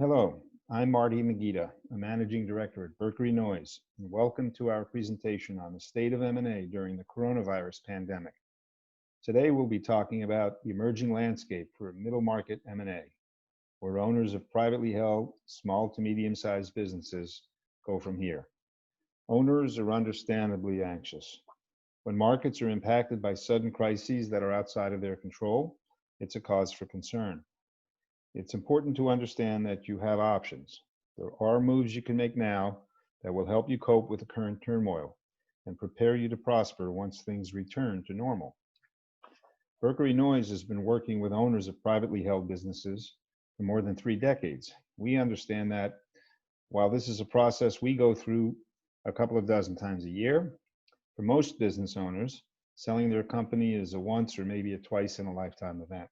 Hello, I'm Marty Magida, a managing director at Berkeley Noise, and welcome to our presentation on the state of M&A during the coronavirus pandemic. Today we'll be talking about the emerging landscape for middle market M&A, where owners of privately held small to medium-sized businesses go from here. Owners are understandably anxious. When markets are impacted by sudden crises that are outside of their control, it's a cause for concern. It's important to understand that you have options. There are moves you can make now that will help you cope with the current turmoil and prepare you to prosper once things return to normal. Berkeley Noise has been working with owners of privately held businesses for more than 3 decades. We understand that while this is a process we go through a couple of dozen times a year, for most business owners, selling their company is a once or maybe a twice in a lifetime event.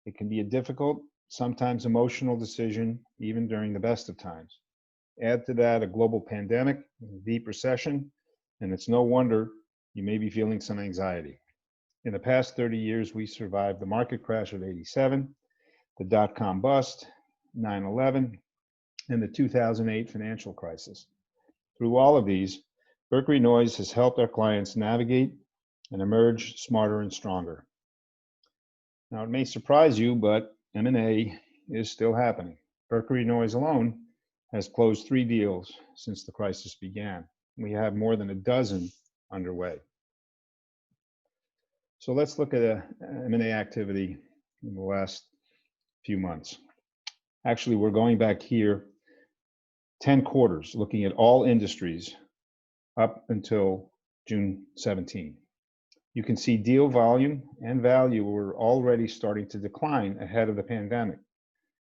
It can be a difficult, sometimes emotional decision, even during the best of times. Add to that a global pandemic, a deep recession, and it's no wonder you may be feeling some anxiety. In the past 30 years, we survived the market crash of '87, the dot-com bust, 9/11, and the 2008 financial crisis. Through all of these, Berkeley Noise has helped our clients navigate and emerge smarter and stronger. Now, it may surprise you, but M&A is still happening. Berkeley Noise alone has closed 3 deals since the crisis began. We have more than a dozen underway. So let's look at M&A activity in the last few months. Actually, we're going back here 10 quarters, looking at all industries up until June 17. You can see deal volume and value were already starting to decline ahead of the pandemic,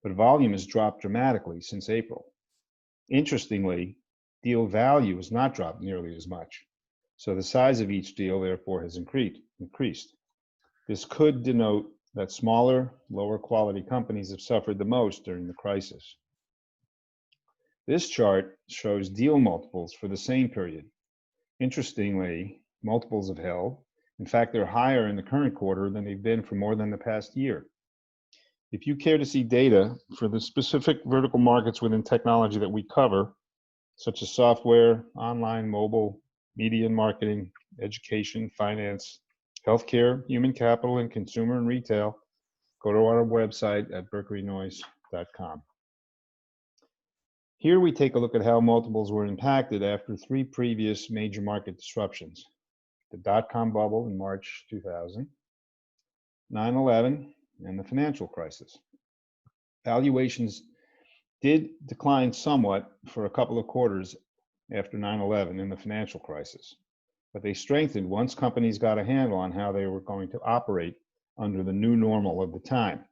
but volume has dropped dramatically since April. Interestingly, deal value has not dropped nearly as much, so the size of each deal therefore has increased. This could denote that smaller, lower quality companies have suffered the most during the crisis. This chart shows deal multiples for the same period. Interestingly, multiples have held. In fact, they're higher in the current quarter than they've been for more than the past year. If you care to see data for the specific vertical markets within technology that we cover, such as software, online, mobile, media and marketing, education, finance, healthcare, human capital, and consumer and retail, go to our website at berkeleynoise.com. Here we take a look at how multiples were impacted after 3 previous major market disruptions: the dot-com bubble in March 2000, 9/11, and the financial crisis. Valuations did decline somewhat for a couple of quarters after 9/11 and the financial crisis, but they strengthened once companies got a handle on how they were going to operate under the new normal of the time.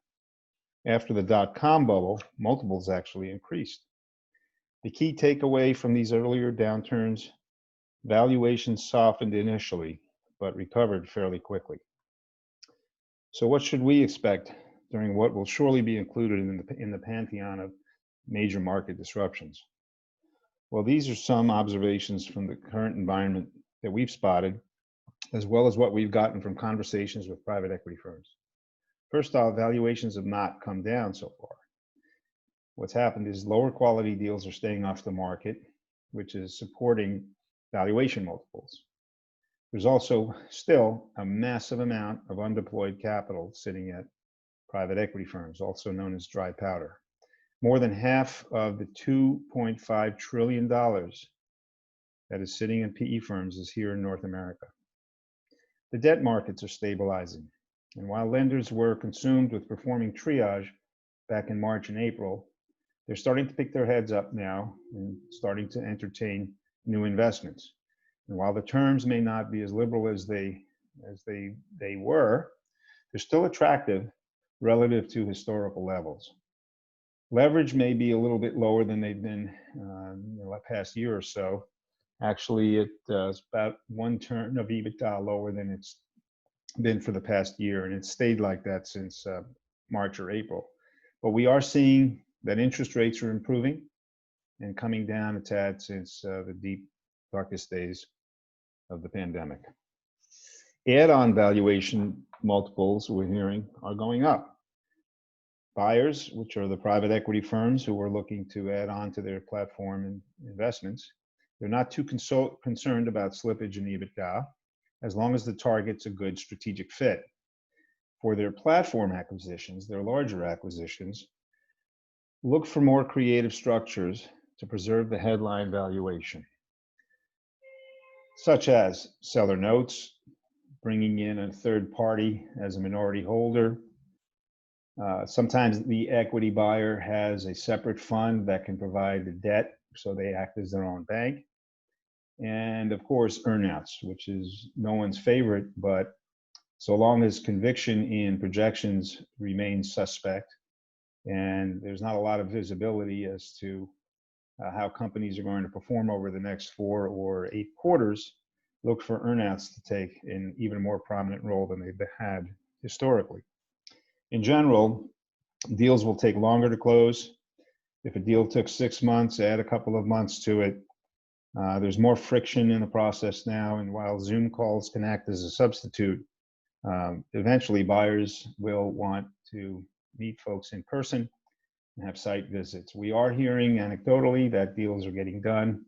After the dot-com bubble, multiples actually increased. The key takeaway from these earlier downturns: valuations softened initially, but recovered fairly quickly. So what should we expect during what will surely be included in the pantheon of major market disruptions? Well, these are some observations from the current environment that we've spotted, as well as what we've gotten from conversations with private equity firms. First off, valuations have not come down so far. What's happened is lower quality deals are staying off the market, which is supporting valuation multiples. There's also still a massive amount of undeployed capital sitting at private equity firms, also known as dry powder. More than half of the $2.5 trillion that is sitting in PE firms is here in North America. The debt markets are stabilizing, and while lenders were consumed with performing triage back in March and April, they're starting to pick their heads up now and starting to entertain new investments. And while the terms may not be as liberal as they were, they're still attractive relative to historical levels. Leverage may be a little bit lower than they've been in the past year or so. Actually, it's about 1 turn of EBITDA lower than it's been for the past year, and it's stayed like that since March or April. But we are seeing that interest rates are improving and coming down a tad since the deep, darkest days of the pandemic. Add-on valuation multiples, we're hearing, are going up. Buyers, which are the private equity firms who are looking to add on to their platform and investments, they're not too concerned about slippage in EBITDA, as long as the target's a good strategic fit. For their platform acquisitions, their larger acquisitions, look for more creative structures to preserve the headline valuation, such as seller notes, bringing in a third party as a minority holder. Sometimes the equity buyer has a separate fund that can provide the debt, so they act as their own bank. And of course, earnouts, which is no one's favorite, but so long as conviction in projections remains suspect and there's not a lot of visibility as to how companies are going to perform over the next 4 or 8 quarters, look for earnouts to take an even more prominent role than they've had historically. In general, deals will take longer to close. If a deal took 6 months, add a couple of months to it. There's more friction in the process now, and while Zoom calls can act as a substitute, eventually buyers will want to meet folks in person and have site visits. We are hearing anecdotally that deals are getting done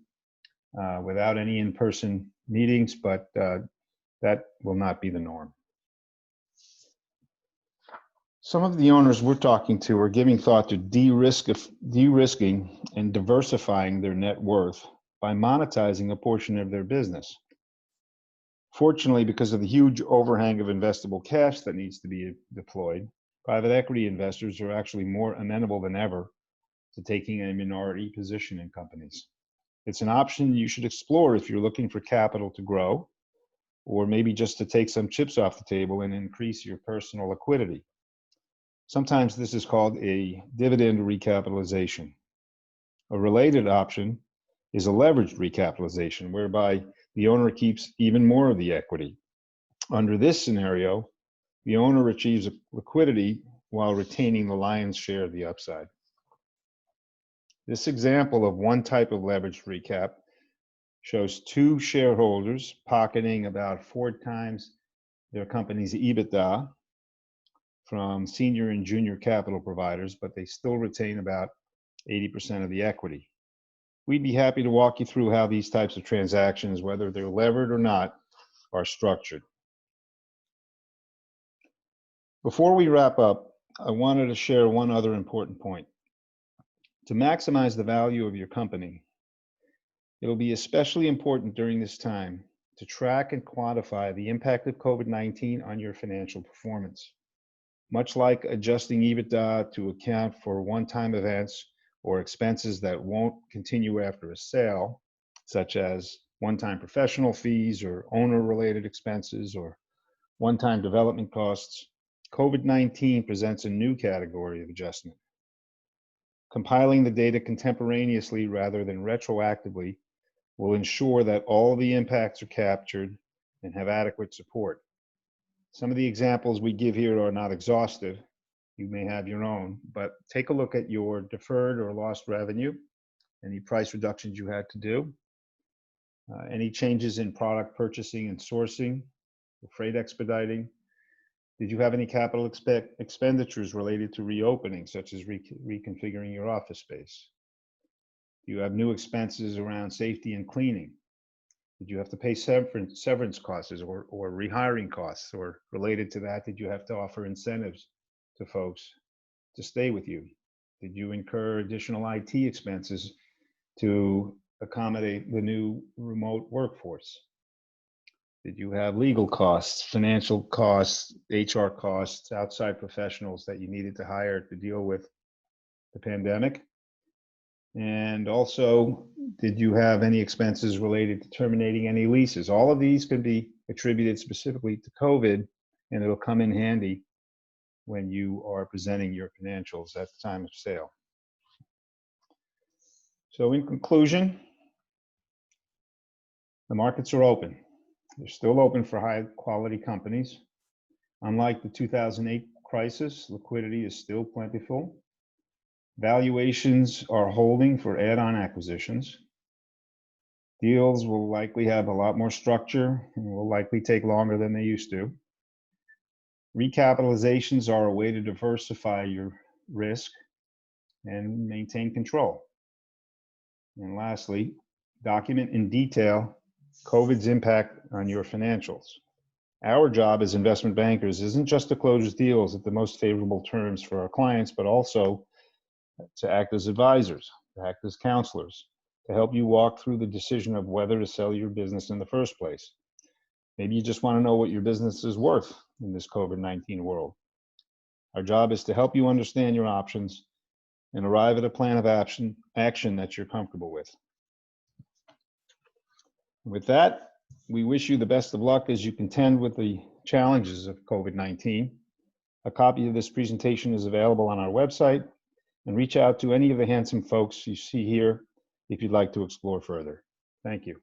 without any in-person meetings, but that will not be the norm. Some of the owners we're talking to are giving thought to de-risking and diversifying their net worth by monetizing a portion of their business. Fortunately, because of the huge overhang of investable cash that needs to be deployed, private equity investors are actually more amenable than ever to taking a minority position in companies. It's an option you should explore if you're looking for capital to grow, or maybe just to take some chips off the table and increase your personal liquidity. Sometimes this is called a dividend recapitalization. A related option is a leveraged recapitalization, whereby the owner keeps even more of the equity. Under this scenario, the owner achieves liquidity while retaining the lion's share of the upside. This example of one type of leveraged recap shows 2 shareholders pocketing about 4 times their company's EBITDA from senior and junior capital providers, but they still retain about 80% of the equity. We'd be happy to walk you through how these types of transactions, whether they're levered or not, are structured. Before we wrap up, I wanted to share one other important point. To maximize the value of your company, it will be especially important during this time to track and quantify the impact of COVID-19 on your financial performance. Much like adjusting EBITDA to account for one-time events or expenses that won't continue after a sale, such as one-time professional fees or owner-related expenses or one-time development costs, COVID-19 presents a new category of adjustment. Compiling the data contemporaneously rather than retroactively will ensure that all the impacts are captured and have adequate support. Some of the examples we give here are not exhaustive. You may have your own, but take a look at your deferred or lost revenue, any price reductions you had to do, any changes in product purchasing and sourcing, freight expediting. Did you have any capital expenditures related to reopening, such as reconfiguring your office space? Do you have new expenses around safety and cleaning? Did you have to pay severance costs or rehiring costs? Or related to that, did you have to offer incentives to folks to stay with you? Did you incur additional IT expenses to accommodate the new remote workforce? Did you have legal costs, financial costs, HR costs, outside professionals that you needed to hire to deal with the pandemic? And also, did you have any expenses related to terminating any leases? All of these can be attributed specifically to COVID, and it'll come in handy when you are presenting your financials at the time of sale. So in conclusion, the markets are open. They're still open for high quality companies. Unlike the 2008 crisis, liquidity is still plentiful. Valuations are holding for add-on acquisitions. Deals will likely have a lot more structure and will likely take longer than they used to. Recapitalizations are a way to diversify your risk, and maintain control. And lastly, document in detail COVID's impact on your financials. Our job as investment bankers isn't just to close deals at the most favorable terms for our clients, but also to act as advisors, to act as counselors, to help you walk through the decision of whether to sell your business in the first place. Maybe you just want to know what your business is worth in this COVID-19 world. Our job is to help you understand your options and arrive at a plan of action that you're comfortable with. With that, we wish you the best of luck as you contend with the challenges of COVID-19. A copy of this presentation is available on our website, and reach out to any of the handsome folks you see here if you'd like to explore further. Thank you.